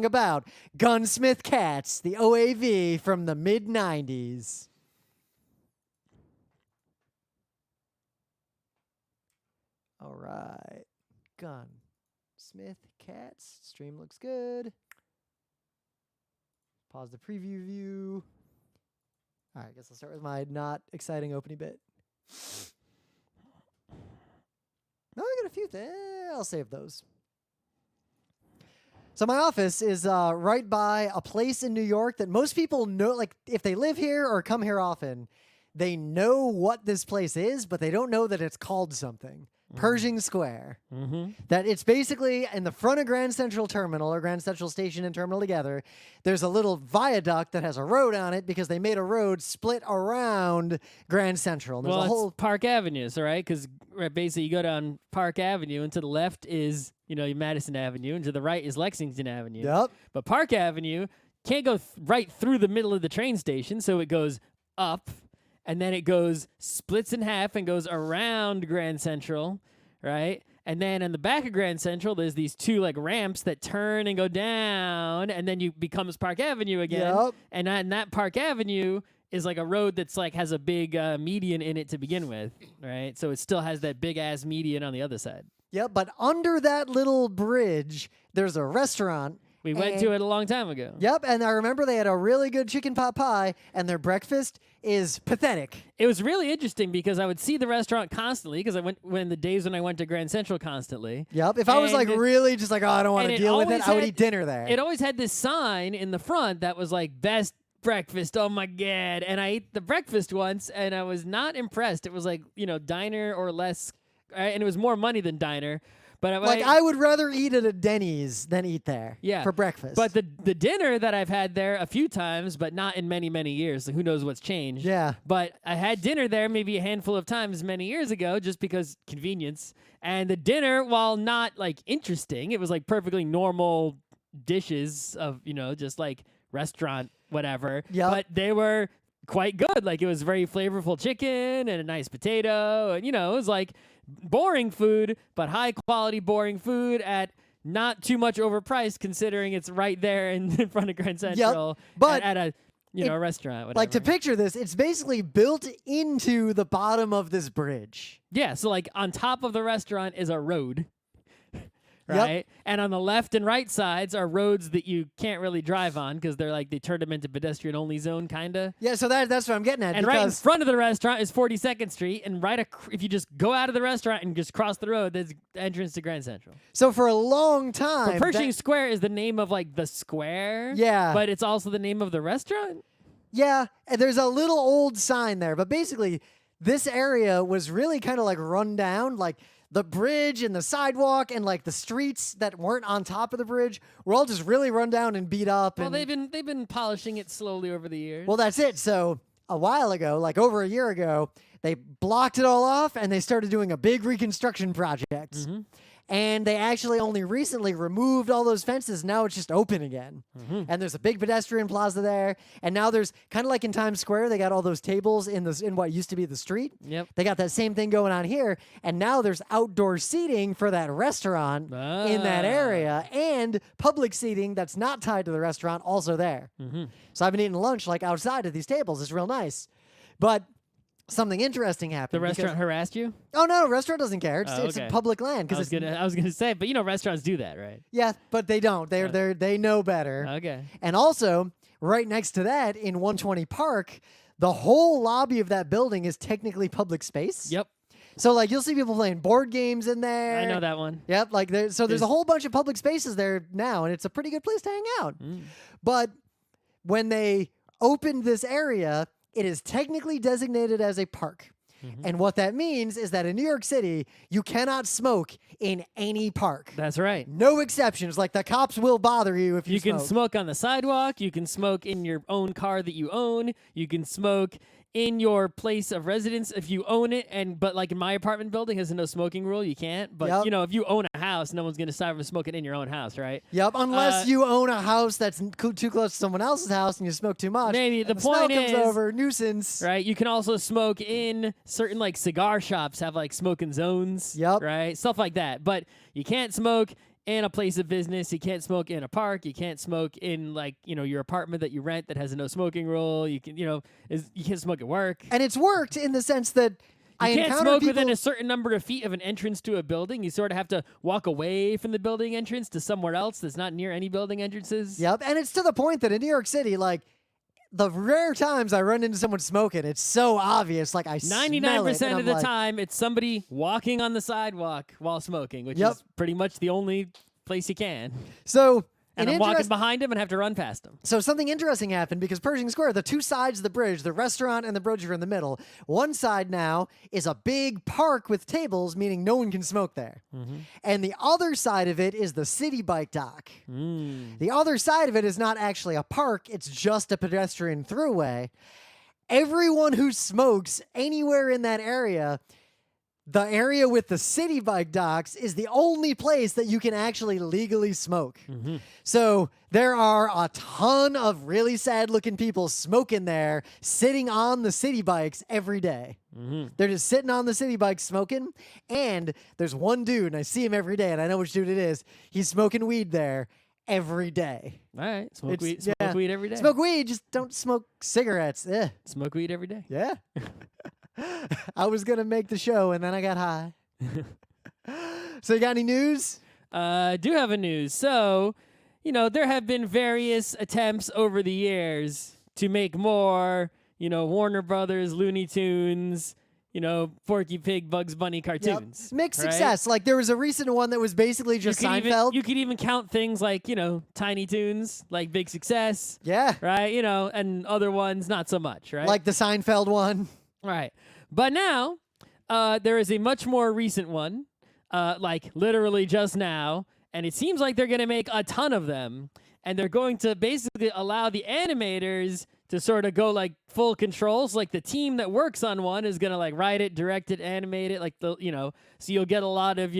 about Gunsmith Cats, the OAV from the mid-90s. All right. Gunsmith Cats. Stream looks good. Pause the preview view. All right, I guess I'll start with my not exciting opening bit. No, I got a few things. I'll save those. So my office is right by a place in New York that most people know, like if they live here or come here often, they know what this place is, but they don't know that it's called something. Pershing Square. That it's basically in the front of Grand Central Terminal, or Grand Central Station and Terminal together. There's a little viaduct that has a road on it because they made a road split around Grand Central. There's Well, a whole it's Park Avenue, so right? Because basically you go down Park Avenue, and to the left is, Madison Avenue, and to the right is Lexington Avenue. Yep. But Park Avenue can't go right through the middle of the train station, so it goes up, and then it splits in half and goes around Grand Central, right? And then in the back of Grand Central, there's these two ramps that turn and go down, and then you becomes Park Avenue again. Yep. And that Park Avenue is like a road that's has a big median in it to begin with, right? So it still has that big ass median on the other side. Yep, but under that little bridge, there's a restaurant. We went to it a long time ago. Yep, and I remember they had a really good chicken pot pie, and their breakfast is pathetic. It was really interesting because I would see the restaurant constantly because I went when I went to Grand Central constantly. Yep, if I was really just I don't want to deal with it, I would eat dinner there. It always had this sign in the front that was best breakfast. Oh my God. And I ate the breakfast once and I was not impressed. It was diner or less, and it was more money than diner. But I would rather eat at a Denny's than eat there for breakfast. But the dinner that I've had there a few times, but not in many, many years. So who knows what's changed. Yeah. But I had dinner there maybe a handful of times many years ago just because convenience. And the dinner, while not interesting, it was perfectly normal dishes of, just restaurant whatever. Yep. But they were quite good. It was very flavorful chicken and a nice potato. And, it was boring food, but high quality boring food at not too much overpriced considering it's right there in front of Grand Central. Yep. But at a a restaurant. Whatever. To picture this, it's basically built into the bottom of this bridge. Yeah, so on top of the restaurant is a road. Right? Yep. And on the left and right sides are roads that you can't really drive on because they're they turned them into pedestrian only zone kinda. Yeah, so that's what I'm getting at. And right in front of the restaurant is 42nd Street, and if you just go out of the restaurant and just cross the road, there's the entrance to Grand Central. So for a long time, Pershing Square is the name of the square. Yeah. But it's also the name of the restaurant. Yeah, and there's a little old sign there, but basically this area was really kind of run down, the bridge and the sidewalk and the streets that weren't on top of the bridge were all just really run down and beat up. Well, and they've been polishing it slowly over the years. Well, that's it. So a while ago, over a year ago, they blocked it all off and they started doing a big reconstruction project. And they actually only recently removed all those fences. Now it's just open again. And there's a big pedestrian plaza there. And now there's kind of in Times Square, they got all those tables in what used to be the street. Yep. They got that same thing going on here. And now there's outdoor seating for that restaurant in that area and public seating that's not tied to the restaurant also there. So I've been eating lunch outside at these tables. It's real nice. But something interesting happened. The restaurant harassed you? Oh no, restaurant doesn't care. It's, Oh, it's okay. public land I was gonna say, but restaurants do that, right? Yeah, but they don't. They know better. Okay. And also, right next to that in 120 Park, the whole lobby of that building is technically public space. Yep. So you'll see people playing board games in there. I know that one. Yep. There's a whole bunch of public spaces there now, and it's a pretty good place to hang out. But when they opened this area, it is technically designated as a park. And what that means is that in New York City, you cannot smoke in any park. That's right. No exceptions. The cops will bother you if you You smoke. can smoke on the sidewalk. You can smoke in your own car that you own. You can smoke in your place of residence if you own it. But in my apartment building has a no smoking rule. You can't. But Yep. if you own a house, no one's gonna stop from smoking in your own house, right? Yep, unless you own a house that's too close to someone else's house and you smoke too much. Maybe and the smell point comes is- over, nuisance. Right. You can also smoke in certain cigar shops have smoking zones. Yep. Right. Stuff like that. But you can't smoke in a place of business. You can't smoke in a park. You can't smoke in like, your apartment that you rent that has a no smoking rule. You can, you can't smoke at work. And it's worked in the sense that I You can't encounter smoke people within a certain number of feet of an entrance to a building. You sort of have to walk away from the building entrance to somewhere else that's not near any building entrances. Yep, and it's to the point that in New York City, like, the rare times I run into someone smoking, it's so obvious. Like, I 99% of the like, time, it's somebody walking on the sidewalk while smoking, which Yep. is pretty much the only place you can. So, And I'm walking behind him and have to run past him. So something interesting happened because Pershing Square, the two sides of the bridge, the restaurant and the bridge are in the middle. One side now is a big park with tables, meaning no one can smoke there. And the other side of it is the city bike dock. The other side of it is not actually a park, it's just a pedestrian throughway. Everyone who smokes anywhere in that area, the area with the city bike docks is the only place that you can actually legally smoke. So there are a ton of really sad looking people smoking there, sitting on the city bikes every day. They're just sitting on the city bikes smoking. And there's one dude, and I see him every day, and I know which dude it is. He's smoking weed there every day. All right. Smoke It's- weed. yeah. Smoke weed every day. Smoke weed, just don't smoke cigarettes. Smoke weed every day. Yeah. I was going to make the show, and then I got high. So you got any news? I do have a news. So, there have been various attempts over the years to make more, Warner Brothers, Looney Tunes, Porky Pig, Bugs Bunny cartoons. Mixed right? success. Like there was a recent one that was basically just Seinfeld. You could even count things like, Tiny Toons, like Big Success, Yeah. right? And other ones, not so much, right? Like the Seinfeld one. Right. But now, there is a much more recent one, like literally just now, and it seems like they're going to make a ton of them, and they're going to basically allow the animators to sort of go like full controls. Like the team that works on one is going to like write it, direct it, animate it, like so you'll get a lot of,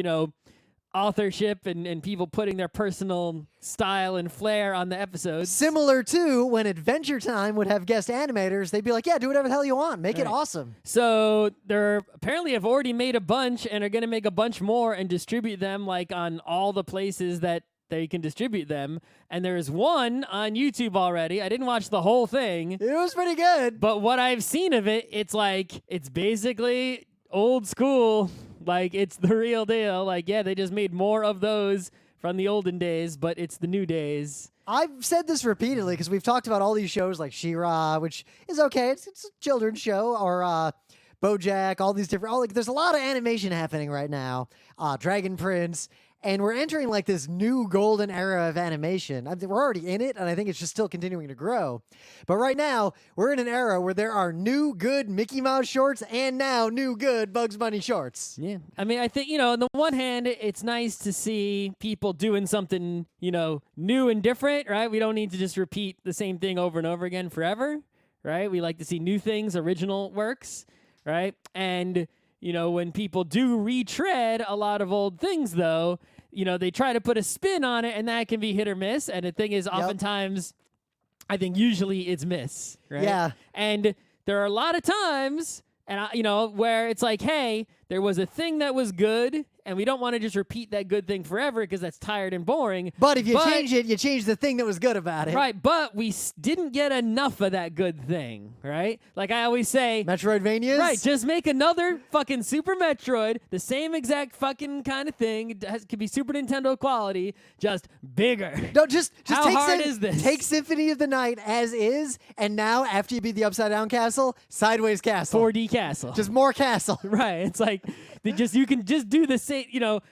authorship and people putting their personal style and flair on the episodes. Similar to when Adventure Time would have guest animators, they'd be like, yeah, do whatever the hell you want. Make it awesome. So they're apparently have already made a bunch and are going to make a bunch more and distribute them like on all the places that they can distribute them. And there's one on YouTube already. I didn't watch the whole thing. It was pretty good. But what I've seen of it, it's basically old school. Like, it's the real deal. Like, yeah, they just made more of those from the olden days, but it's the new days. I've said this repeatedly because we've talked about all these shows like She-Ra, which is okay. It's a children's show, or BoJack, all these different... there's a lot of animation happening right now. Dragon Prince. And we're entering like this new golden era of animation. We're already in it, and I think it's just still continuing to grow. But right now, we're in an era where there are new good Mickey Mouse shorts and now new good Bugs Bunny shorts. Yeah. I mean, I think, on the one hand, it's nice to see people doing something, new and different, right? We don't need to just repeat the same thing over and over again forever, right? We like to see new things, original works, right? And... when people do retread a lot of old things, though, they try to put a spin on it, and that can be hit or miss. And the thing is, oftentimes, I think usually it's miss, right? Yeah. And there are a lot of times, and where it's like, hey, there was a thing that was good, and we don't want to just repeat that good thing forever because that's tired and boring. But if you change it, you change the thing that was good about it. Right, but we didn't get enough of that good thing, right? Like I always say... Metroidvanias? Right, just make another fucking Super Metroid, the same exact fucking kind of thing. It could be Super Nintendo quality, just bigger. No, just How take hard is this? Take Symphony of the Night as is, and now after you beat the Upside Down Castle, Sideways Castle. 4D castle. Just more castle. Right, it's like... you can just do the same,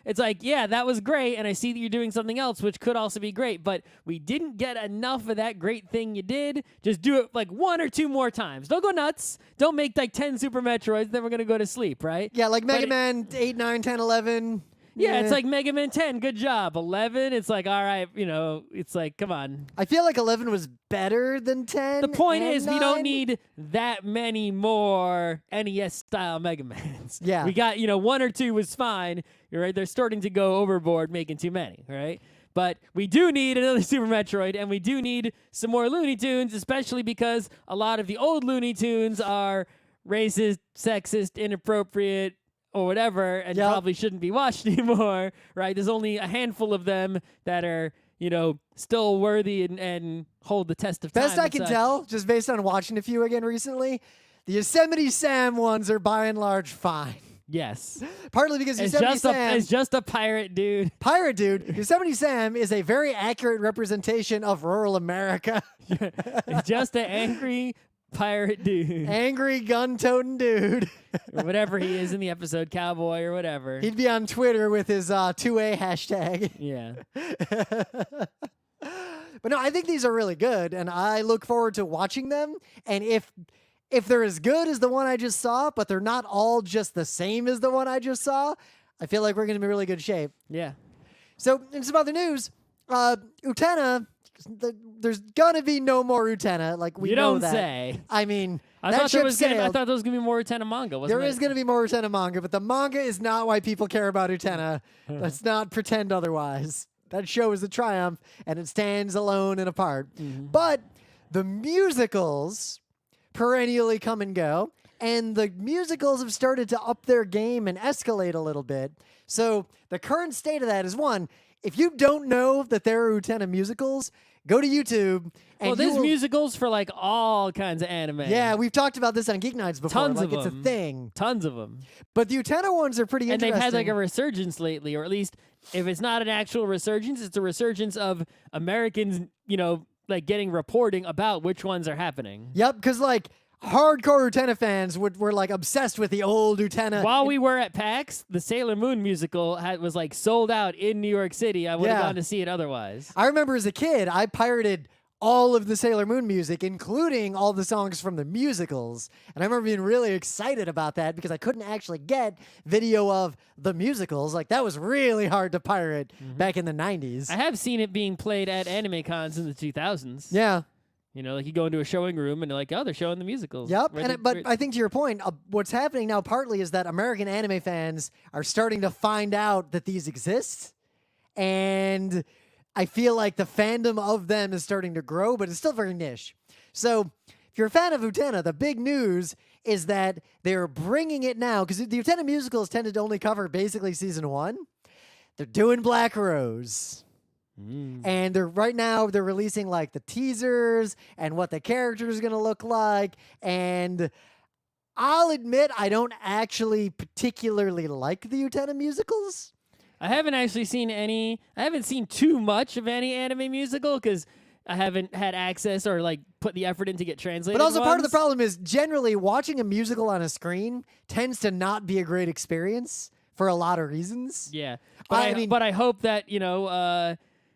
it's like, yeah, that was great, and I see that you're doing something else, which could also be great, but we didn't get enough of that great thing you did. Just do it like one or two more times. Don't go nuts. Don't make like 10 Super Metroids, then we're going to go to sleep, right? Yeah, like Mega Man 8, 9, 10, 11. Yeah, it's like Mega Man 10, good job. 11, it's like, all right, it's like, come on. I feel like 11 was better than 10. The point and is, 9. we don't need that many more NES-style Mega Mans. Yeah. We got, one or two was fine. You're right, they're starting to go overboard making too many, right? But we do need another Super Metroid, and we do need some more Looney Tunes, especially because a lot of the old Looney Tunes are racist, sexist, inappropriate, or whatever, and Yep. probably shouldn't be watched anymore, right? There's only a handful of them that are, still worthy and hold the test of time. Best I and can such. tell, just based on watching a few again recently, the Yosemite Sam ones are by and large fine. Yes. Partly because It's Yosemite just, Sam, it's just a pirate dude. pirate dude, Yosemite Sam is a very accurate representation of rural America. It's just an angry pirate dude. Angry gun-toting dude. Or whatever he is in the episode, cowboy or whatever. He'd be on Twitter with his 2A hashtag. Yeah. But no, I think these are really good, and I look forward to watching them. And if they're as good as the one I just saw, but they're not all just the same as the one I just saw, I feel like we're going to be in really good shape. Yeah. So, in some other news, Utena, there's going to be no more Utena. Like, we You know don't that. say. I mean, I that thought ship there was gonna, I sailed. thought there was gonna be more Utena manga. Wasn't There is going to be more Utena manga, but the manga is not why people care about Utena. Let's not pretend otherwise. That show is a triumph, and it stands alone and apart. But the musicals perennially come and go, and the musicals have started to up their game and escalate a little bit. So the current state of that is, one, if you don't know that there are Utena musicals, go to YouTube. And Well, there's you will, musicals for like all kinds of anime. Yeah, we've talked about this on GeekNights before. Tons like of it's them. a thing. Tons of them. But the Utena ones are pretty And interesting. they've had like a resurgence lately, or at least if it's not an actual resurgence, it's a resurgence of Americans, like getting reporting about which ones are happening. Yep, because like hardcore Utena fans were like obsessed with the old Utena. While we were at PAX, the Sailor Moon musical was like sold out in New York City. I would have Yeah. gone to see it otherwise. I remember as a kid, I pirated all of the Sailor Moon music, including all the songs from the musicals. And I remember being really excited about that because I couldn't actually get video of the musicals. Like, that was really hard to pirate back in the 90s. I have seen it being played at anime cons in the 2000s. Yeah. Like you go into a showing room and they're like, oh, they're showing the musicals. Yep. Where And they- but where- I think to your point, what's happening now partly is that American anime fans are starting to find out that these exist. And I feel like the fandom of them is starting to grow, but it's still very niche. So if you're a fan of Utena, the big news is that they're bringing it now, because the Utena musicals tended to only cover basically season 1. They're doing Black Rose. And right now they're releasing like the teasers and what the character is going to look like. And I'll admit I don't actually particularly like the Utena musicals. I haven't actually seen any. I haven't seen too much of any anime musical because I haven't had access or like put the effort in to get translated. But also part of the ones. problem is generally watching a musical on a screen tends to not be a great experience for a lot of reasons. Yeah, I mean- but I hope that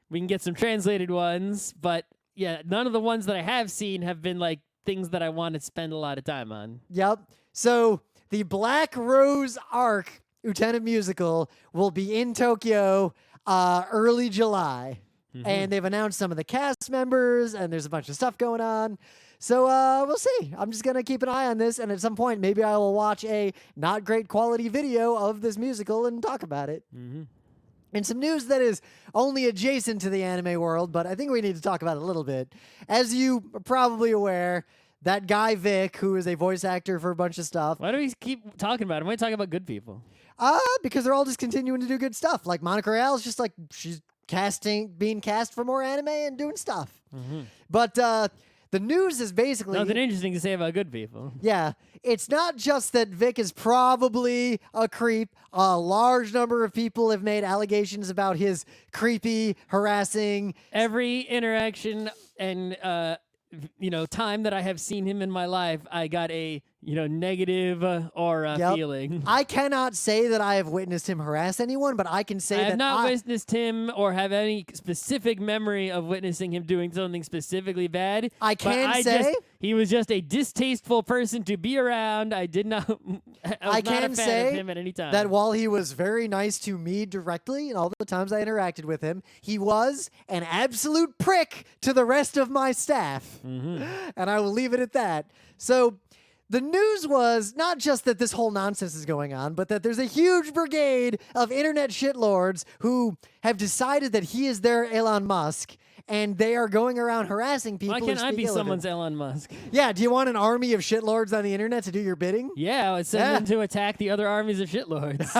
we can get some translated ones. But yeah, none of the ones that I have seen have been like things that I want to spend a lot of time on. Yep. So the Black Rose arc Utena musical will be in Tokyo early July. And they've announced some of the cast members, and there's a bunch of stuff going on. So we'll see. I'm just going to keep an eye on this, and at some point, maybe I will watch a not great quality video of this musical and talk about it. And some news that is only adjacent to the anime world, but I think we need to talk about it a little bit. As you are probably aware, that guy Vic, who is a voice actor for a bunch of stuff, Why do we keep talking about him? Why are we talking about good people? because they're all just continuing to do good stuff. Like Monica Real's just like she's being cast for more anime and doing stuff. But the news is basically Nothing interesting to say about good people. yeah, it's not just that Vic is probably a creep. A large number of people have made allegations about his creepy, harassing. Every interaction and time that I have seen him in my life, I got a negative aura Yep. feeling. I cannot say that I have witnessed him harass anyone, but I can say I that have not witnessed him or have any specific memory of witnessing him doing something specifically bad. I but can say- he was just a distasteful person to be around. I did not. I was I not can a fan say of him at any time. that while he was very nice to me directly and all the times I interacted with him, he was an absolute prick to the rest of my staff. And I will leave it at that. So the news was not just that this whole nonsense is going on, but that there's a huge brigade of internet shitlords who have decided that he is their Elon Musk and they are going around harassing people. Why who can't I speak be ill of him. someone's Elon Musk? Yeah, do you want an army of shitlords on the internet to do your bidding? Yeah, I would send them to attack the other armies of shitlords.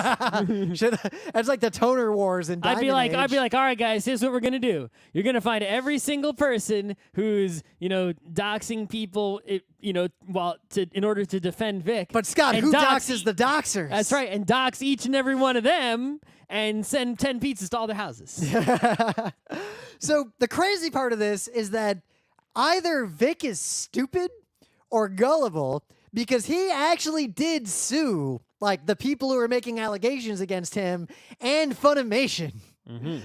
That's like the toner wars in Diamond I'd be Age. like, all right, guys, here's what we're gonna do. You're gonna find every single person who's, doxing people, in order to defend Vic. But Scott, and who dox doxes the doxers? That's right, and dox each and every one of them, and send 10 pizzas to all their houses. So the crazy part of this is that either Vic is stupid or gullible, because he actually did sue like the people who are making allegations against him and Funimation.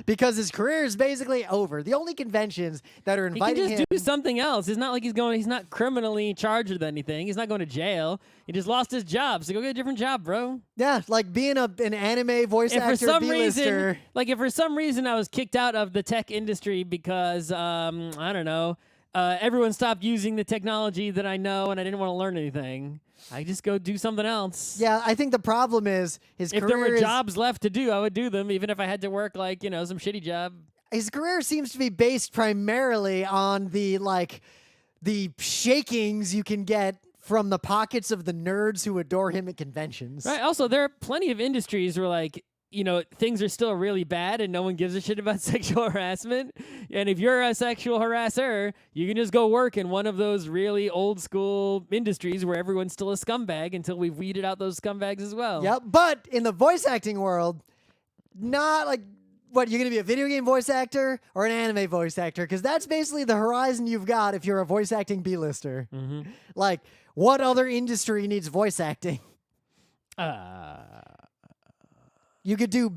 Because his career is basically over. The only conventions that are He inviting can just him do something else. It's not like he's not criminally charged with anything. He's not going to jail. He just lost his job. So go get a different job, bro. yeah, like being an anime voice If for actor some B-lister. reason, if for some reason I was kicked out of the tech industry because I don't know, everyone stopped using the technology that I know and I didn't want to learn anything, I just go do something else. Yeah, I think the problem is his If career there were is- jobs left to do, I would do them, even if I had to work some shitty job. his career seems to be based primarily on the shakings you can get from the pockets of the nerds who adore him at conventions. Right. Also, there are plenty of industries where things are still really bad and no one gives a shit about sexual harassment. And if you're a sexual harasser, you can just go work in one of those really old school industries where everyone's still a scumbag until we've weeded out those scumbags as well. Yep, but in the voice acting world, not like what, you're going to be a video game voice actor or an anime voice actor? Because that's basically the horizon you've got if you're a voice acting B-lister. Like, what other industry needs voice acting? You could do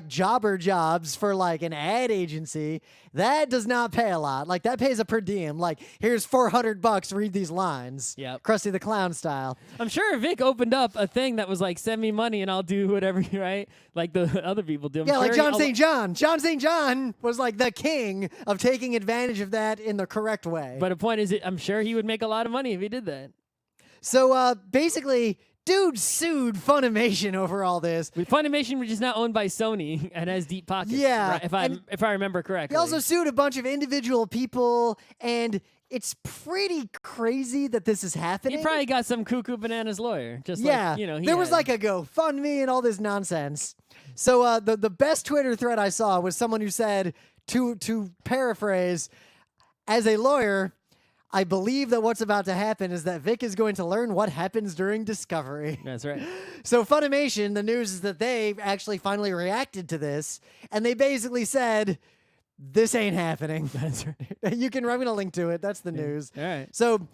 jobber jobs for an ad agency. That does not pay a lot. Like, that pays a per diem. Like, here's $400, read these lines. Yep. Krusty the Clown style. I'm sure Vic opened up a thing that was like, send me money and I'll do whatever, right? Like the other people do. I'm Yeah, sure like John St. John. John St. John was like the king of taking advantage of that in the correct way. But the point is, I'm sure he would make a lot of money if he did that. So basically, dude sued Funimation over all this. Funimation, which is now owned by Sony and has deep pockets. Yeah, right? If I remember correctly. He also sued a bunch of individual people, and it's pretty crazy that this is happening. He probably got some cuckoo bananas lawyer. Just yeah, he there was had. like a GoFundMe and all this nonsense. So the best Twitter thread I saw was someone who said, to paraphrase, as a lawyer, I believe that what's about to happen is that Vic is going to learn what happens during Discovery. That's right. So Funimation, the news is that they actually finally reacted to this, and they basically said, this ain't happening. That's right. I'm going to link to it. That's the news. All right. So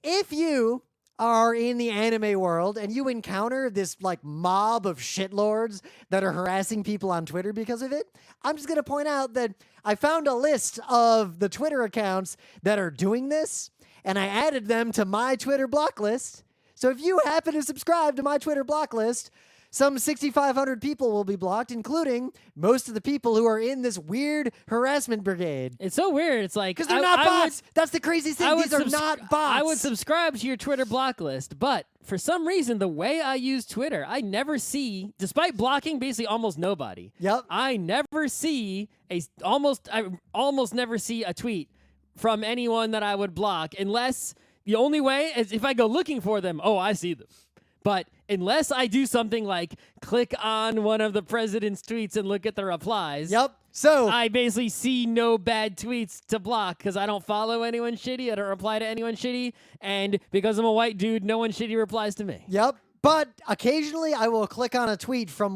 if you are in the anime world and you encounter this mob of shitlords that are harassing people on Twitter because of it, I'm just going to point out that I found a list of the Twitter accounts that are doing this, and I added them to my Twitter block list. So if you happen to subscribe to my Twitter block list, some 6,500 people will be blocked, including most of the people who are in this weird harassment brigade. It's so weird. It's like, Because they're not bots. That's the crazy thing. These are not bots. I would subscribe to your Twitter block list, but for some reason, the way I use Twitter, I never see, despite blocking basically almost nobody. Yep. I never see I almost never see a tweet from anyone that I would block, unless the only way is if I go looking for them. Oh, I see them. But unless I do something like click on one of the president's tweets and look at the replies. Yep. So I basically see no bad tweets to block because I don't follow anyone shitty. I don't reply to anyone shitty. And because I'm a white dude, no one shitty replies to me. Yep. But occasionally I will click on a tweet from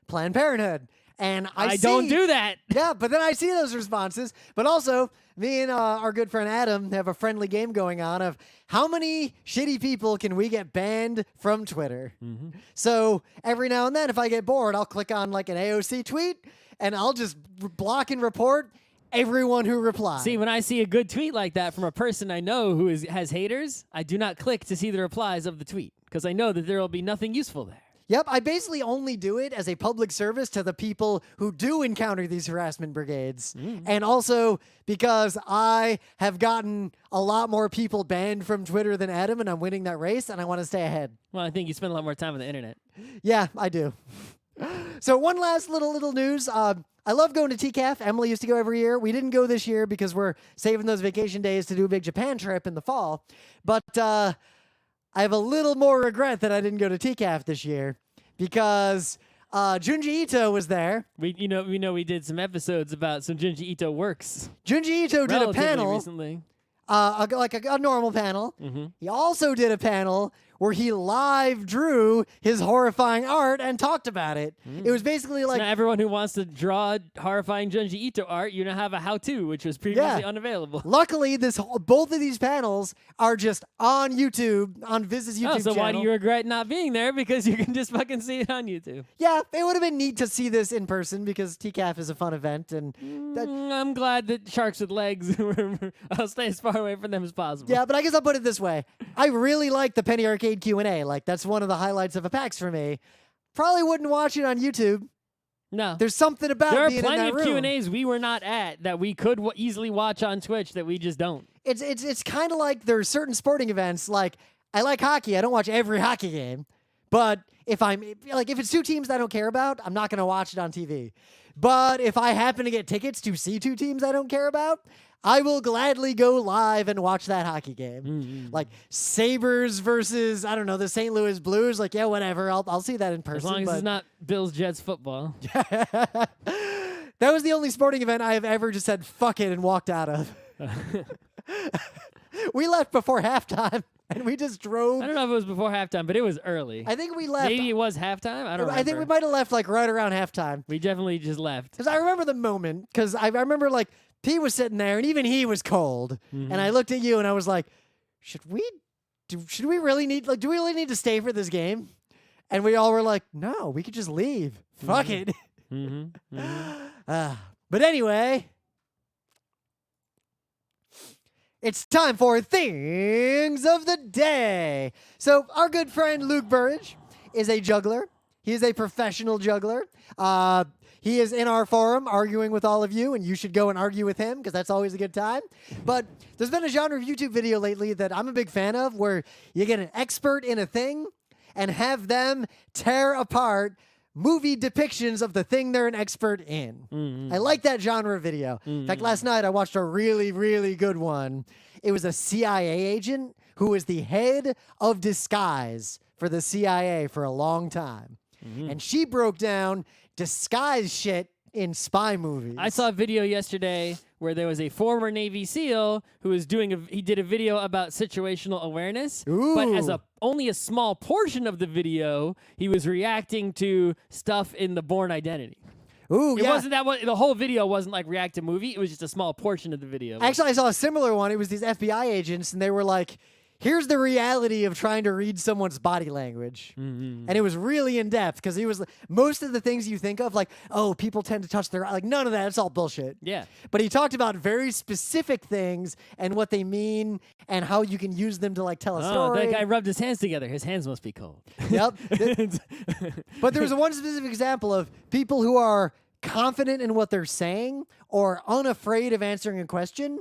Planned Parenthood. And I don't do that. Yeah, but then I see those responses. But also, me and our good friend Adam have a friendly game going on of how many shitty people can we get banned from Twitter. So every now and then, if I get bored, I'll click on an AOC tweet, and I'll just block and report everyone who replies. See, when I see a good tweet like that from a person I know who has haters, I do not click to see the replies of the tweet because I know that there will be nothing useful there. Yep, I basically only do it as a public service to the people who do encounter these harassment brigades. And also because I have gotten a lot more people banned from Twitter than Adam, and I'm winning that race, and I want to stay ahead. Well, I think you spend a lot more time on the internet. Yeah, I do. So one last little news. I love going to TCAF. Emily used to go every year. We didn't go this year because we're saving those vacation days to do a big Japan trip in the fall. But I have a little more regret that I didn't go to TCAF this year because Junji Ito was there. We did some episodes about some Junji Ito works. Junji Ito did a panel recently. A normal panel. Mm-hmm. He also did a panel where he live drew his horrifying art and talked about it. It was basically like now everyone who wants to draw horrifying Junji Ito art, you now have a how-to, which was previously unavailable. Luckily, both of these panels are just on YouTube, on Viz's YouTube so channel. why do you regret not being there? Because you can just fucking see it on YouTube. Yeah, it would have been neat to see this in person because TCAF is a fun event, and I'm glad that sharks with legs. I'll stay as far away from them as possible. yeah, but I guess I'll put it this way: I really like the Penny Arcade Q&A. Like that's one of the highlights of a PAX for me. Probably wouldn't watch it on YouTube. No, There's something about there are being in plenty that of room. Q&As we were not at that we could easily watch on Twitch that we just don't. It's kind of like there are certain sporting events. Like I like hockey. I don't watch every hockey game, but if it's two teams I don't care about, I'm not going to watch it on TV. But if I happen to get tickets to see two teams I don't care about, I will gladly go live and watch that hockey game. Mm-hmm. Like Sabres versus, I don't know, the St. Louis Blues. Like, yeah, whatever. I'll see that in person. As long as it's not Bills Jets football. That was the only sporting event I have ever just said, fuck it, and walked out of. We left before halftime, and we just drove. I don't know if it was before halftime, but it was early. I think we left. Maybe it was halftime. I don't remember. I think we might have left like right around halftime. We definitely just left. Because I remember the moment, because I remember like P was sitting there, and even he was cold. Mm-hmm. And I looked at you, and I was like, should we really need, do we really need to stay for this game? And we all were like, no, we could just leave. Fuck it. Mm-hmm. Mm-hmm. But anyway, it's time for Things of the Day. So our good friend Luke Burridge is a juggler. He is a professional juggler. He is in our forum arguing with all of you, and you should go and argue with him because that's always a good time. But there's been a genre of YouTube video lately that I'm a big fan of where you get an expert in a thing and have them tear apart movie depictions of the thing they're an expert in. Mm-hmm. I like that genre of video. In fact, last night I watched a really, really good one. It was a CIA agent who was the head of disguise for the CIA for a long time. Mm-hmm. And she broke down disguise shit in spy movies. I saw a video yesterday where there was a former Navy SEAL who was he did a video about situational awareness, but as Ooh. only a small portion of the video, he was reacting to stuff in the Bourne Identity. Ooh, It yeah. wasn't the whole video wasn't like react to movie. It was just a small portion of the video. Actually, I saw a similar one. It was these FBI agents, and they were like, here's the reality of trying to read someone's body language. Mm-hmm. And it was really in depth because he was most of the things you think of, like, oh, people tend to touch their like none of that. It's all bullshit. Yeah. But he talked about very specific things and what they mean and how you can use them to like tell a Oh, story. that guy rubbed his hands together. His hands must be cold. Yep. But there was one specific example of people who are confident in what they're saying or unafraid of answering a question.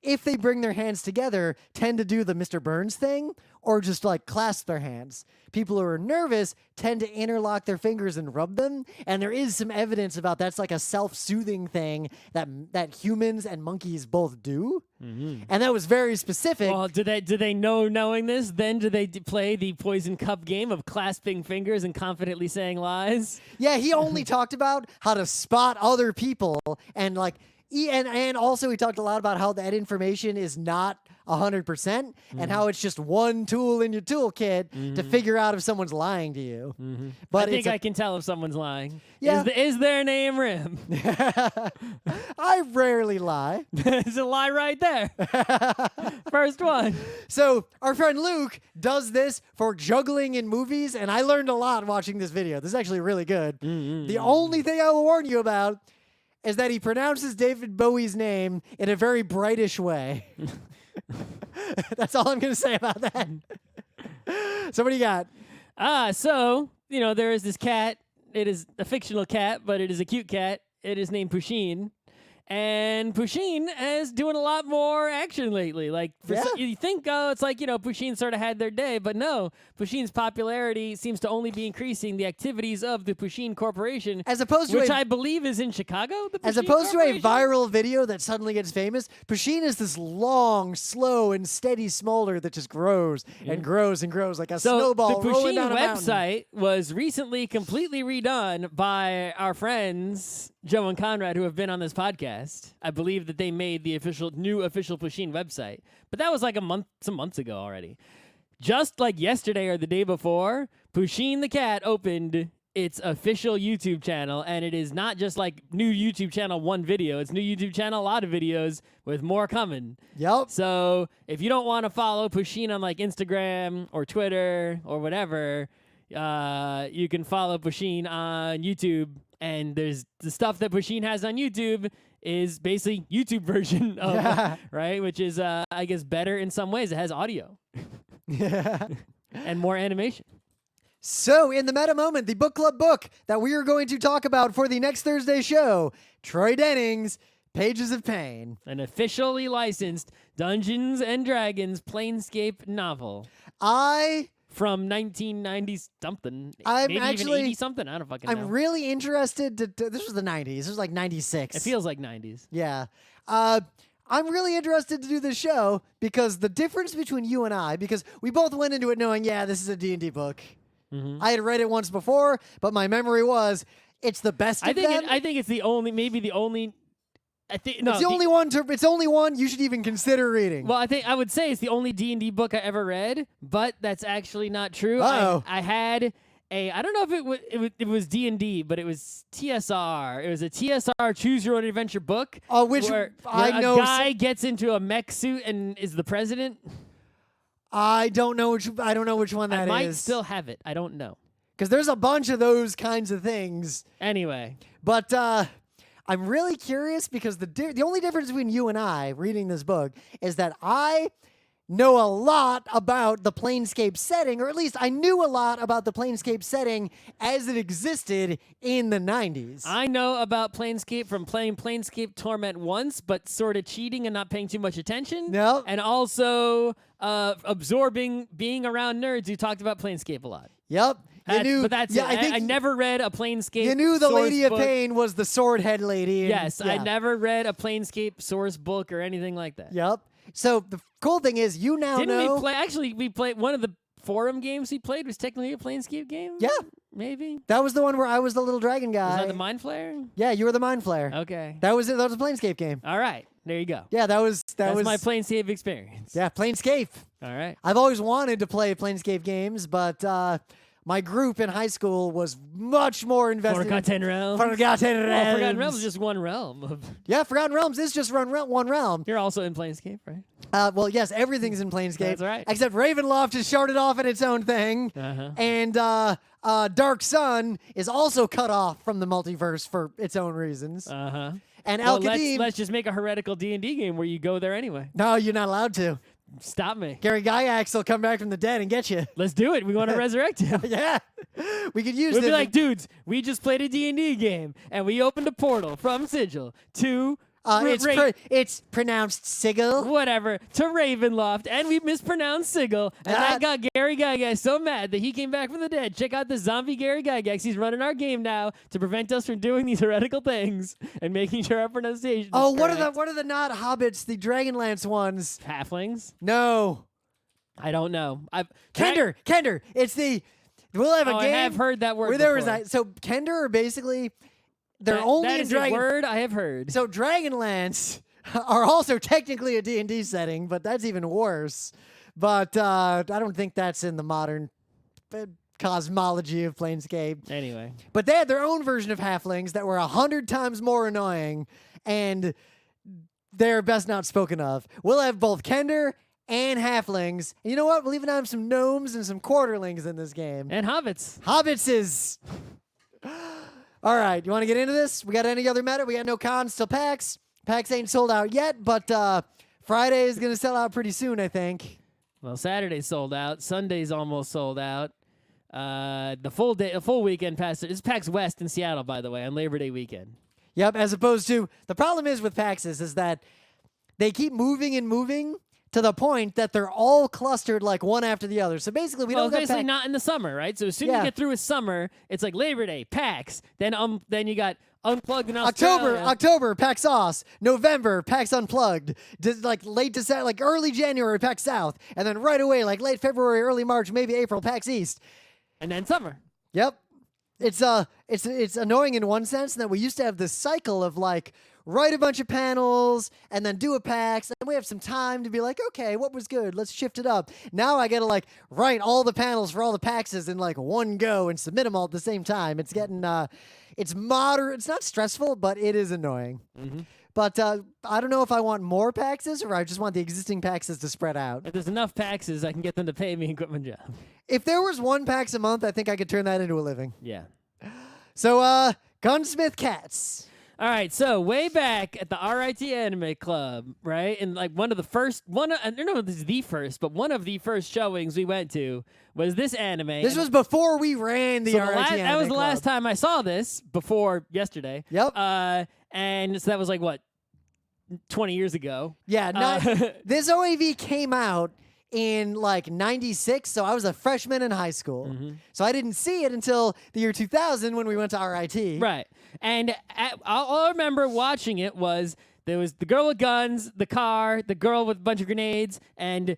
If they bring their hands together, tend to do the Mr. Burns thing or just like clasp their hands. People who are nervous tend to interlock their fingers and rub them. And there is some evidence about that's like a self-soothing thing that humans and monkeys both do. Mm-hmm. And that was very specific. Well, do they knowing this? Then do they play the poison cup game of clasping fingers and confidently saying lies? Yeah, he only talked about how to spot other people and like and also he talked a lot about how that information is not 100% and how it's just one tool in your toolkit to figure out if someone's lying to you. But I think I can tell if someone's lying. Yeah. Is their name Rim? I rarely lie. There's a lie right there. First one. So our friend Luke does this for juggling in movies, and I learned a lot watching this video. This is actually really good. The only thing I will warn you about is that he pronounces David Bowie's name in a very brightish way. That's all I'm going to say about that. So what do you got? So, there is this cat. It is a fictional cat, but it is a cute cat. It is named Pusheen. And Pusheen is doing a lot more action lately. Like, you think, it's like, Pusheen sort of had their day, but no. Pusheen's popularity seems to only be increasing the activities of the Pusheen Corporation, As opposed to which I believe is in Chicago. The As Pusheen opposed to a Corporation? viral video that suddenly gets famous, Pusheen is this long, slow, and steady smolder that just grows and grows and grows like a snowball the rolling Pusheen down a mountain. website was recently completely redone by our friends Joe and Conrad, who have been on this podcast. I believe that they made the new official Pusheen website, but that was like some months ago already. Just like yesterday or the day before, Pusheen the Cat opened its official YouTube channel, and it is not just like new YouTube channel, one video. It's new YouTube channel, a lot of videos with more coming. Yep. So if you don't want to follow Pusheen on like Instagram or Twitter or whatever, you can follow Pusheen on YouTube. And there's the stuff that Pusheen has on YouTube is basically YouTube version of right, which is I guess better in some ways. It has audio and more animation. So, in the meta moment, the book club book that we are going to talk about for the next Thursday show, Troy Denning's Pages of Pain, an officially licensed Dungeons and Dragons Planescape novel. From 1990 something, maybe even 80 something. I don't fucking know. I'm really interested to this was the 90s. This was like 96. It feels like 90s. Yeah. I'm really interested to do this show because the difference between you and I, because we both went into it knowing, this is a D&D book. Mm-hmm. I had read it once before, but my memory was it's the best of them. I think it's the only, maybe the only. I think no, it's the only one. It's the only one you should even consider reading. Well, I would say it's the only D&D book I ever read, but that's actually not true. Uh-oh. I had I don't know if it was D&D, but it was TSR. It was a TSR Choose Your Own Adventure book. Which where I know. A guy gets into a mech suit and is the president. I don't know which one that is. I might still have it. I don't know. Because there's a bunch of those kinds of things. Anyway, but I'm really curious because the only difference between you and I reading this book is that I know a lot about the Planescape setting, or at least I knew a lot about the Planescape setting as it existed in the 90s. I know about Planescape from playing Planescape Torment once, but sort of cheating and not paying too much attention. No. And also absorbing being around nerds who talked about Planescape a lot. Yep. But that's it. I never read a Planescape. You knew the source Lady of book. Pain was the sword head lady. Yes, I never read a Planescape source book or anything like that. Yep. So the cool thing is you now know. We played one of the forum games we played was technically a Planescape game? Yeah. Maybe. That was the one where I was the little dragon guy. Was that the Mind Flayer? Yeah, you were the Mind Flayer. Okay. That was it. That was a Planescape game. All right. There you go. Yeah, that was my Planescape experience. Yeah, Planescape. All right. I've always wanted to play Planescape games, but my group in high school was much more invested. Forgotten Realms. Forgotten Realms. Forgotten Realms is just one realm. Yeah, Forgotten Realms is just one realm. You're also in Planescape, right? Well, yes, everything's in Planescape. That's right. Except Ravenloft has started off in its own thing. Uh-huh. And Dark Sun is also cut off from the multiverse for its own reasons. Uh-huh. And Well, Al-Qadim... let's just make a heretical D&D game where you go there anyway. No, you're not allowed to. Stop me. Gary Gygax will come back from the dead and get you. Let's do it. We want to resurrect him. Yeah. We could use We'll this. be like, dudes, we just played a D&D game, and we opened a portal from Sigil to... it's pronounced Sigil. Whatever, to Ravenloft, and we mispronounced Sigil, and that got Gary Gygax so mad that he came back from the dead. Check out the zombie Gary Gygax. He's running our game now to prevent us from doing these heretical things and making sure our pronunciation Oh, is what correct. are the not hobbits, the Dragonlance ones? Halflings? No. I don't know. Kender. It's the... We'll have a game. I have heard that word where there was before. that. So Kender are basically... They're That- only that in is Dragon... a word I have heard. So Dragonlance are also technically a D&D setting, but that's even worse. But I don't think that's in the modern cosmology of Planescape. Anyway. But they had their own version of halflings that were 100 times more annoying, and they're best not spoken of. We'll have both Kender and halflings. And you know what? We'll even have some gnomes and some quarterlings in this game. And hobbits. Hobbits is... All right, you want to get into this? We got any other meta? We got no cons till PAX. PAX ain't sold out yet, but Friday is going to sell out pretty soon, I think. Well, Saturday's sold out. Sunday's almost sold out. The full weekend pass. It's PAX West in Seattle, by the way, on Labor Day weekend. Yep, as opposed to the problem is with PAXs is that they keep moving and moving to the point that they're all clustered like one after the other. So basically, we Well, don't get basically not in the summer, right? So as soon as you get through with summer, it's like Labor Day, PAX. Then you got Unplugged in Australia. October, PAX Aus. November, PAX Unplugged. Like late December, like early January, PAX South, and then right away, like late February, early March, maybe April, PAX East, and then summer. Yep. It's annoying in one sense in that we used to have this cycle of like write a bunch of panels and then do a PAX, and we have some time to be like, okay, what was good? Let's shift it up. Now I gotta like write all the panels for all the PAXs in like one go and submit them all at the same time. It's getting it's moderate. It's not stressful, but it is annoying. Mm-hmm. But I don't know if I want more PAXs or I just want the existing PAXs to spread out. If there's enough PAXs, I can get them to pay me and quit my job. If there was one PAX a month, I think I could turn that into a living. Yeah. So, Gunsmith Cats. All right, so way back at the RIT Anime Club, right? And like one of the first showings we went to was this anime. This was before we ran the RIT Anime Club. That was the last time I saw this, before yesterday. Yep. And so that was like, what, 20 years ago? Yeah, this OAV came out in like 96, so I was a freshman in high school. Mm-hmm. So I didn't see it until the year 2000 when we went to RIT. Right. And all I remember watching it was there was the girl with guns, the car, the girl with a bunch of grenades, and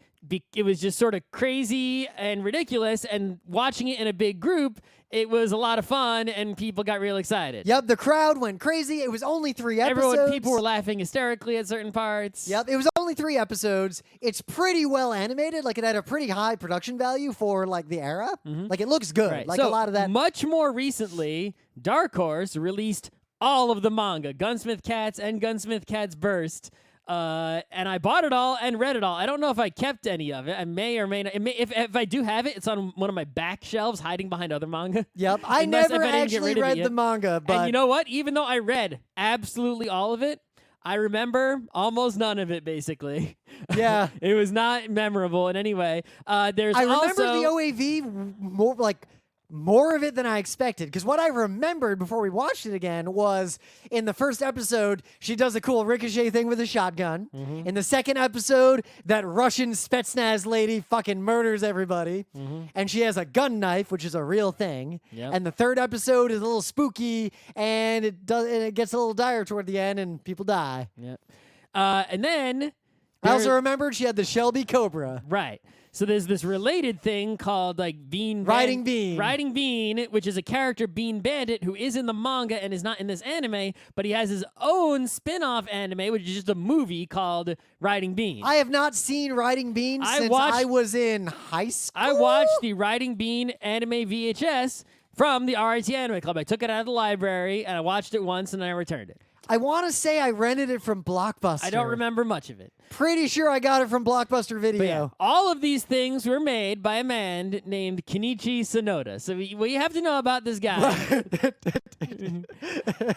it was just sort of crazy and ridiculous, and watching it in a big group, it was a lot of fun, and people got real excited. Yep, the crowd went crazy. It was only 3 episodes. People were laughing hysterically at certain parts. Yep, it was only 3 episodes. It's pretty well animated. Like, it had a pretty high production value for, like, the era. Mm-hmm. Like, it looks good. Right. Like, so a lot of that. Much more recently, Dark Horse released all of the manga, Gunsmith Cats and Gunsmith Cats Burst. And I bought it all and read it all. I don't know if I kept any of it. I may or may not. If I do have it, it's on one of my back shelves, hiding behind other manga. Yep, I never actually read the manga, but and you know what? Even though I read absolutely all of it, I remember almost none of it. Basically, yeah, it was not memorable in any way. I remember the OAV more of it than I expected, because what I remembered before we watched it again was in the first episode, she does a cool ricochet thing with a shotgun. Mm-hmm. In the second episode, that Russian Spetsnaz lady fucking murders everybody. Mm-hmm. And she has a gun knife, which is a real thing. Yep. And the third episode is a little spooky, and it gets a little dire toward the end, and people die. Yep. And then I also remembered she had the Shelby Cobra. Right. So there's this related thing called like Riding Bean, which is a character Bean Bandit who is in the manga and is not in this anime, but he has his own spin-off anime, which is just a movie called Riding Bean. I have not seen Riding Bean since I was in high school. I watched the Riding Bean anime VHS from the RIT Anime Club. I took it out of the library and I watched it once and then I returned it. I want to say I rented it from Blockbuster. I don't remember much of it. Pretty sure I got it from Blockbuster Video. But yeah, all of these things were made by a man named Kenichi Sonoda. So what you have to know about this guy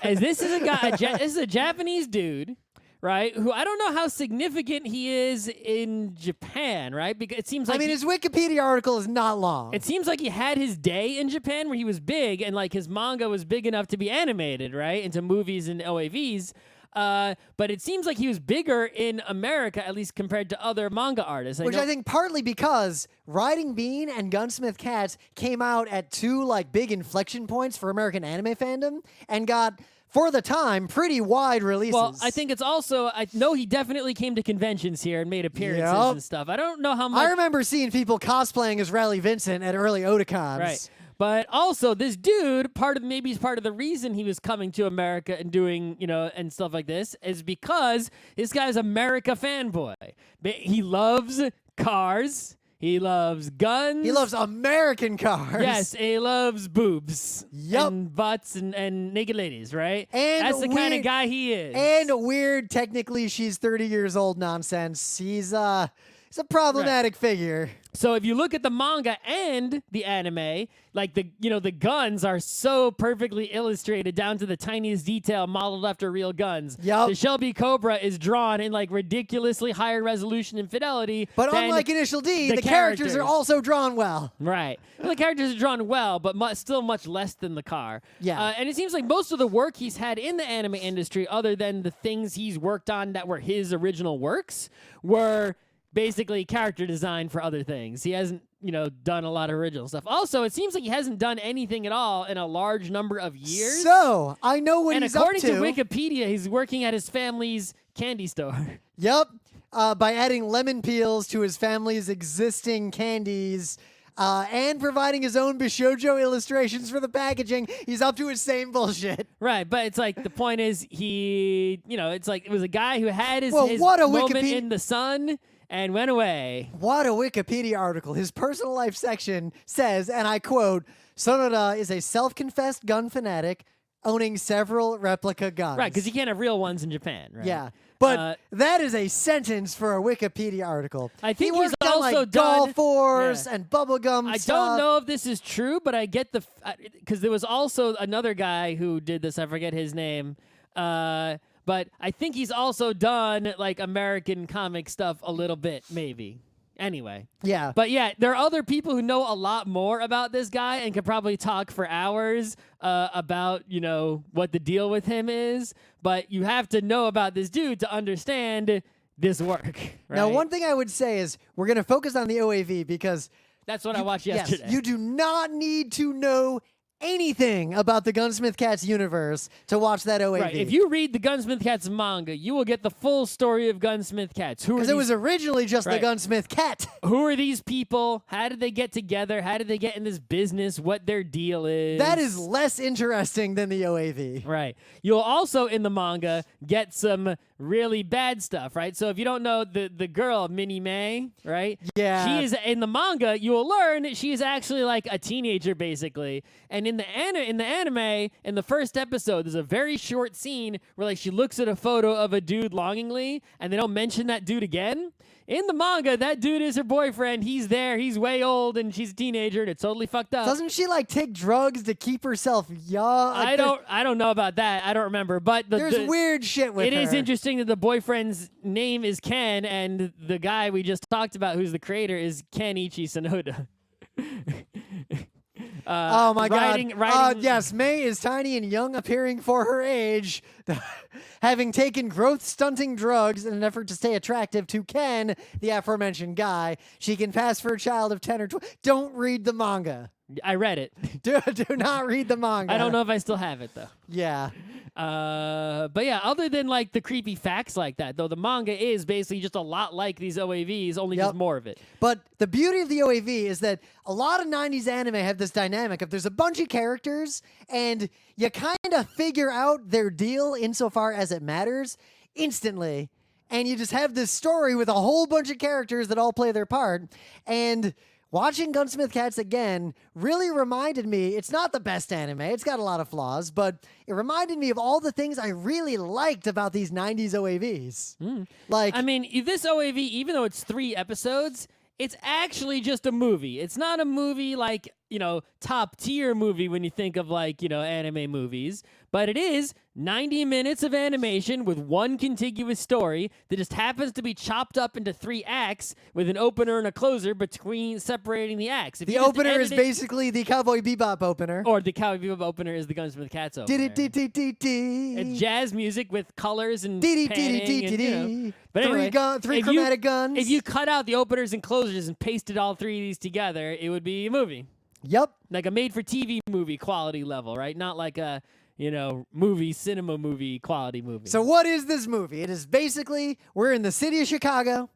is this is a guy. This is a Japanese dude, right? Who I don't know how significant he is in Japan, right? Because it seems like his Wikipedia article is not long. It seems like he had his day in Japan where he was big and like his manga was big enough to be animated, right, into movies and OAVs. But it seems like he was bigger in America, at least compared to other manga artists. I think partly because Riding Bean and Gunsmith Cats came out at 2 like big inflection points for American anime fandom and got, for the time, pretty wide releases. Well, I think it's also, I know he definitely came to conventions here and made appearances and stuff. I don't know how much. I remember seeing people cosplaying as Raleigh Vincent at early Otakons. Right. But also, this dude, maybe he's part of the reason he was coming to America and doing, and stuff like this, is because this guy's America fanboy. He loves cars. He loves guns. He loves American cars. Yes, and he loves boobs. Yep. And butts and naked ladies, right? And that's the kind of guy he is. And weird, technically she's 30 years old nonsense. He's a problematic figure. So if you look at the manga and the anime, like the guns are so perfectly illustrated down to the tiniest detail, modeled after real guns. Yep. The Shelby Cobra is drawn in like ridiculously higher resolution and fidelity. But than unlike Initial D, the the characters are characters. also drawn well. Right. Well, the characters are drawn well, but still much less than the car. Yeah. And it seems like most of the work he's had in the anime industry, other than the things he's worked on that were his original works, were basically character design for other things. He hasn't, done a lot of original stuff. Also, it seems like he hasn't done anything at all in a large number of years. So, I know what and he's up according to. to Wikipedia, he's working at his family's candy store. Yep. By adding lemon peels to his family's existing candies and providing his own Bishoujo illustrations for the packaging, he's up to his same bullshit. Right, but it's like the point is it's like it was a guy who had his what a moment Wikipedia- in the sun and went away. What a Wikipedia article. His personal life section says, and I quote, Sonoda is a self-confessed gun fanatic owning several replica guns. Right, because you can't have real ones in Japan, right? Yeah. But that is a sentence for a Wikipedia article. I think he he's worked on, also like, Golf done- Wars yeah. and bubblegum I stuff. don't know if this is true, but I get because there was also another guy who did this. I forget his name. But I think he's also done like American comic stuff a little bit, maybe. Anyway. Yeah. But yeah, there are other people who know a lot more about this guy and could probably talk for hours about, what the deal with him is. But you have to know about this dude to understand this work. Right? Now, one thing I would say is we're going to focus on the OAV because That's what I watched yesterday. yes, you do not need to know anything about the Gunsmith Cats universe to watch that OAV. Right. If you read the Gunsmith Cats manga, you will get the full story of Gunsmith Cats. Because it was originally just the Right. Gunsmith Cat. Who are these people? How did they get together? How did they get in this business? What their deal is? That is less interesting than the OAV. Right. You'll also, in the manga, get some really bad stuff, right? So if you don't know the girl, Minnie May, right? Yeah. She is, in the manga, you will learn that she is actually like a teenager, basically. And in the anime, in the first episode, there's a very short scene where like she looks at a photo of a dude longingly, and they don't mention that dude again. In the manga, that dude is her boyfriend. He's there. He's way old, and she's a teenager, and it's totally fucked up. Doesn't she like take drugs to keep herself young? Like, I don't know about that. I don't remember. But There's weird shit with It her. is interesting that the boyfriend's name is Ken, and the guy we just talked about, who's the creator, is Kenichi Sonoda. Oh my writing, God! Yes, May is tiny and young, appearing for her age, having taken growth-stunting drugs in an effort to stay attractive to Ken, the aforementioned guy. She can pass for a child of 10 or 12. Don't read the manga. I read it. Do not read the manga. I don't know if I still have it though. Yeah. But yeah, other than like the creepy facts like that, though, the manga is basically just a lot like these OAVs, only Yep. just more of it. But the beauty of the OAV is that a lot of 90s anime have this dynamic of there's a bunch of characters and you kind of figure out their deal insofar as it matters instantly. And you just have this story with a whole bunch of characters that all play their part. And watching Gunsmith Cats again really reminded me, it's not the best anime, it's got a lot of flaws, but it reminded me of all the things I really liked about these 90s OAVs. Like, I mean, this OAV, even though it's 3 episodes, it's actually just a movie. It's not a movie like, top tier movie when you think of like, anime movies, but it is 90 minutes of animation with one contiguous story that just happens to be chopped up into 3 acts with an opener and a closer between separating the acts. If the you just opener is edited- basically the Cowboy Bebop opener. Or the Cowboy Bebop opener is the Gunsmith Cats opener. It's jazz music with colors and panning and, But anyway, three chromatic guns. If you cut out the openers and closers and pasted all 3 of these together, it would be a movie. Yep. Like a made-for-TV movie quality level, right? Not like a, cinema movie quality movie. So what is this movie? It is basically, we're in the city of Chicago,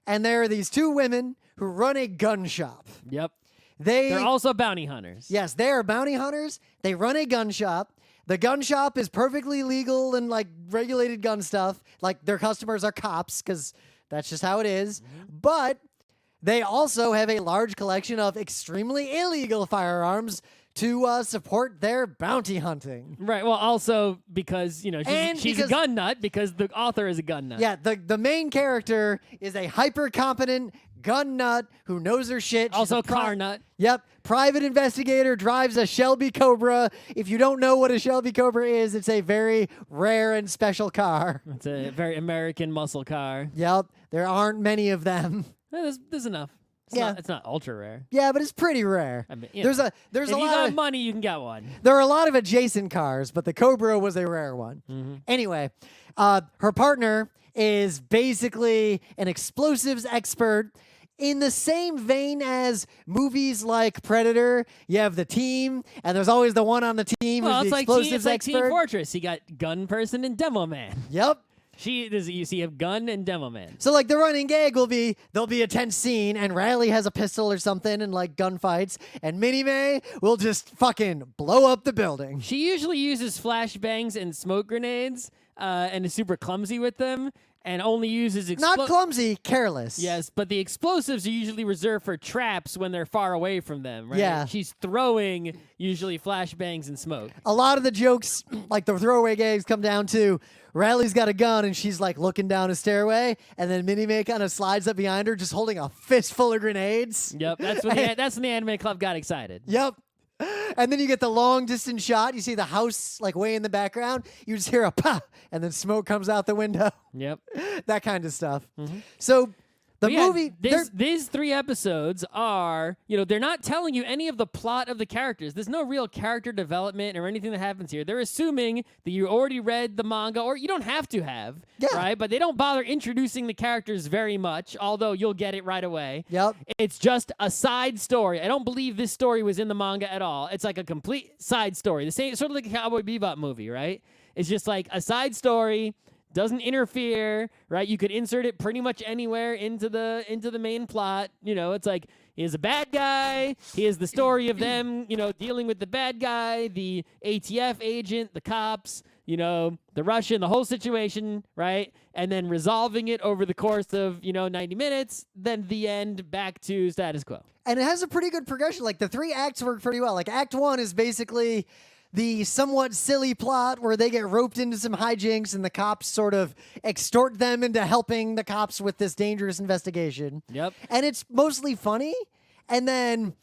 and there are these 2 women who run a gun shop. Yep. They're also bounty hunters. Yes, they are bounty hunters. They run a gun shop. The gun shop is perfectly legal and like regulated gun stuff. Like their customers are cops because that's just how it is. But they also have a large collection of extremely illegal firearms to support their bounty hunting. Right. Well, also because, she's a because- gun nut because the author is a gun nut. Yeah, the main character is a hyper competent gun nut who knows her shit. She's Also a a car nut. Yep. Private investigator, drives a Shelby Cobra. If you don't know what a Shelby Cobra is, it's a very rare and special car. It's a very American muscle car. Yep. There aren't many of them. There's enough. It's not ultra rare. Yeah, but it's pretty rare. I mean, there's if a you lot got of money, you can get one. there are a lot of adjacent cars, but the Cobra was a rare one. Mm-hmm. Anyway, her partner is basically an explosives expert. In the same vein as movies like Predator, you have the team, and there's always the one on the team Well, who's it's the like explosives Team expert. Fortress. You got Gun Person and Demo Man. Yep. You see a gun and Demo Man. So like the running gag will be there'll be a tense scene and Riley has a pistol or something and like gunfights and Minnie Mae will just fucking blow up the building. She usually uses flashbangs and smoke grenades and is super clumsy with them and only uses Not clumsy, careless. Yes, but the explosives are usually reserved for traps when they're far away from them, right? Yeah. She's throwing usually flashbangs and smoke. A lot of the jokes, like the throwaway gags, come down to Riley's got a gun and she's like looking down a stairway, and then Minnie Mae kind of slides up behind her, just holding a fistful of grenades. Yep, that's when the anime club got excited. Yep. And then you get the long distance shot. You see the house like way in the background. You just hear a pop, and then smoke comes out the window. Yep. That kind of stuff. So the But yeah, movie, these 3 episodes are, they're not telling you any of the plot of the characters. There's no real character development or anything that happens here. They're assuming that you already read the manga, or you don't have to have, right? But they don't bother introducing the characters very much, although you'll get it right away. Yep. It's just a side story. I don't believe this story was in the manga at all. It's like a complete side story. The same, sort of like a Cowboy Bebop movie, right? It's just like a side story. Doesn't interfere, right? You could insert it pretty much anywhere into the main plot. It's like he's a bad guy. Here's the story of them, dealing with the bad guy, the ATF agent, the cops, the Russian, the whole situation, right? And then resolving it over the course of 90 minutes. Then the end, back to status quo. And it has a pretty good progression. Like the 3 acts work pretty well. Like Act 1 is basically the somewhat silly plot where they get roped into some hijinks and the cops sort of extort them into helping the cops with this dangerous investigation. Yep. And it's mostly funny. And then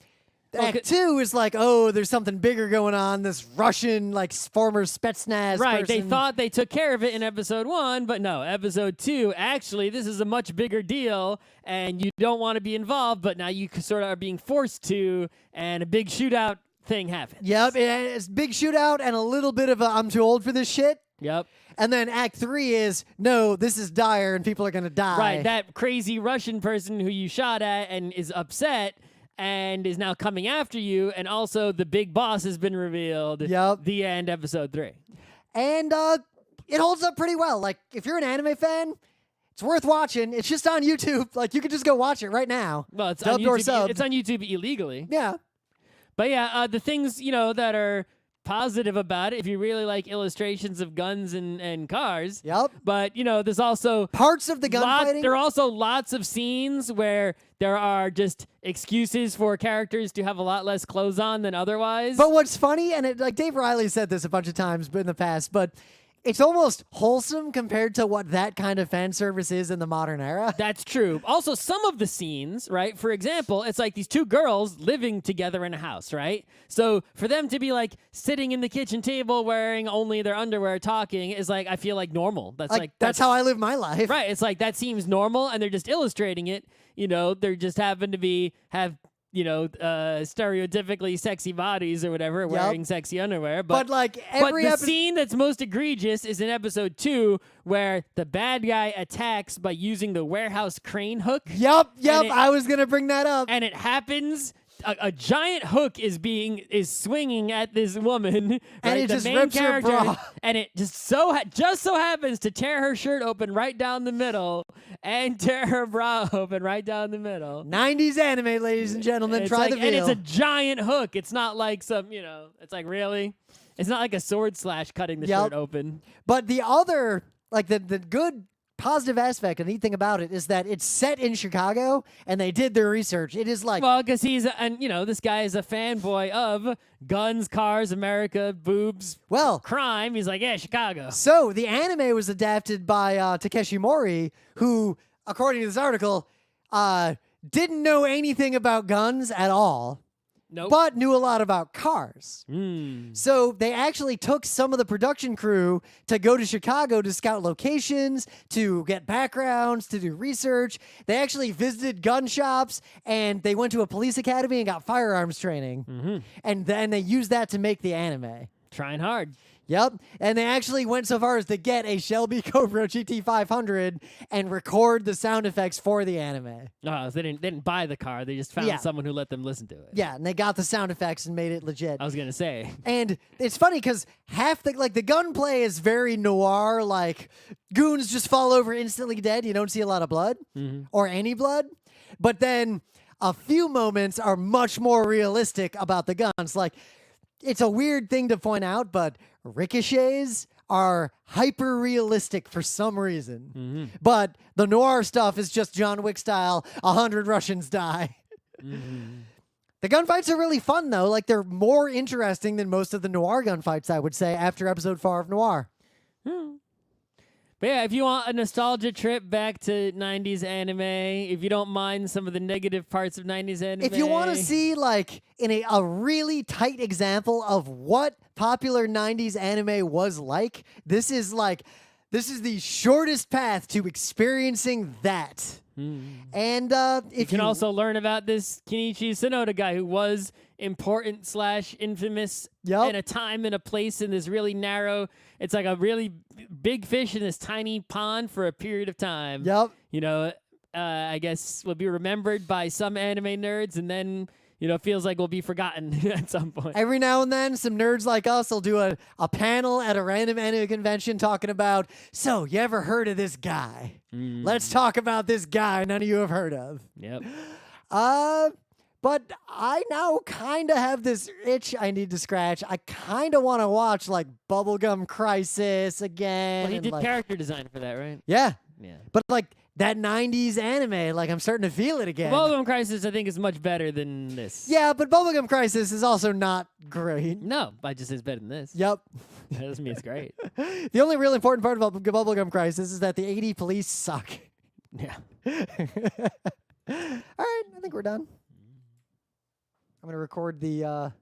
Act 2 is like, oh, there's something bigger going on. This Russian, like, former Spetsnaz Right, they person. thought they took care of it in episode 1, but no, episode 2, actually, this is a much bigger deal, and you don't want to be involved, but now you sort of are being forced to, and a big shootout thing happens. Yep, it's big shootout and a little bit of a I'm too old for this shit. Yep. And then Act 3 is, no, this is dire and people are going to die. Right, that crazy Russian person who you shot at and is upset and is now coming after you, and also the big boss has been revealed. Yep. The end, episode 3. And it holds up pretty well. Like, if you're an anime fan, it's worth watching. It's just on YouTube. Like, you could just go watch it right now. Well, it's dubbed on or YouTube. subbed. It's on YouTube illegally. Yeah. But yeah, the things, that are positive about it, if you really like illustrations of guns and cars. Yep. But, there's also Parts of the gunfighting. there are also lots of scenes where there are just excuses for characters to have a lot less clothes on than otherwise. But what's funny, and like Dave Riley said this a bunch of times in the past, but it's almost wholesome compared to what that kind of fan service is in the modern era. That's true. Also, some of the scenes, right? For example, it's like these 2 girls living together in a house, right? So for them to be like sitting in the kitchen table wearing only their underwear talking is like, I feel like normal. That's how I live my life. Right. It's like that seems normal, and they're just illustrating it. They're just happen to have stereotypically sexy bodies or whatever, wearing sexy underwear. But like But the scene that's most egregious is in episode 2, where the bad guy attacks by using the warehouse crane hook. Yep. it- I was gonna bring that up. And it happens. A giant hook is swinging at this woman, right? And it the just main rips her character, bra. and it just so happens to tear her shirt open right down the middle, and tear her bra open right down the middle. 90s anime, ladies and gentlemen. It's Try like, the veal. and it's a giant hook. It's not like some, it's like, really? It's not like a sword slash cutting the shirt open. But the other, like the good positive aspect, a neat thing about it, is that it's set in Chicago, and they did their research. It is like, Well, because this guy is a fanboy of guns, cars, America, boobs, well, crime. He's like, yeah, Chicago. so the anime was adapted by Takeshi Mori, who, according to this article, didn't know anything about guns at all. Nope. But knew a lot about cars. Mm. So they actually took some of the production crew to go to Chicago to scout locations, to get backgrounds, to do research. They actually visited gun shops, and they went to a police academy and got firearms training. Mm-hmm. And then they used that to make the anime. Trying hard. Yep. And they actually went so far as to get a Shelby Cobra GT500 and record the sound effects for the anime. Oh, so they didn't buy the car. They just found Yeah. someone who let them listen to it. Yeah, and they got the sound effects and made it legit. I was going to say. And it's funny because half the gunplay is very noir, like goons just fall over instantly dead. You don't see a lot of blood or any blood. But then a few moments are much more realistic about the guns. Like, it's a weird thing to point out, but ricochets are hyper realistic for some reason. But the noir stuff is just John Wick style, 100 Russians die. The gunfights are really fun, though. Like, they're more interesting than most of the noir gunfights, I would say, after episode 4 of Noir. But yeah, if you want a nostalgia trip back to 90s anime, if you don't mind some of the negative parts of 90s anime. If you want to see, like, in a really tight example of what popular 90s anime was like, this is the shortest path to experiencing that. And if you can also learn about this Kenichi Sonoda guy who was important / infamous in a time and a place in this really narrow, it's like a really big fish in this tiny pond for a period of time. Yep. You know, I guess will be remembered by some anime nerds, and then, you know, it feels like will be forgotten at some point. Every now and then, some nerds like us will do a panel at a random anime convention talking about, so, you ever heard of this guy? Let's talk about this guy none of you have heard of. Yep. But I now kind of have this itch I need to scratch. I kind of want to watch, like, Bubblegum Crisis again. Well, he and, did like, character design for that, right? Yeah. Yeah. But, like, that 90s anime, like, I'm starting to feel it again. Bubblegum Crisis, I think, is much better than this. Yeah, but Bubblegum Crisis is also not great. No, I just say it's better than this. Yep. That doesn't mean it's great. The only real important part about Bubblegum Crisis is that the 80 police suck. Yeah. All right, I think we're done. I'm going to record the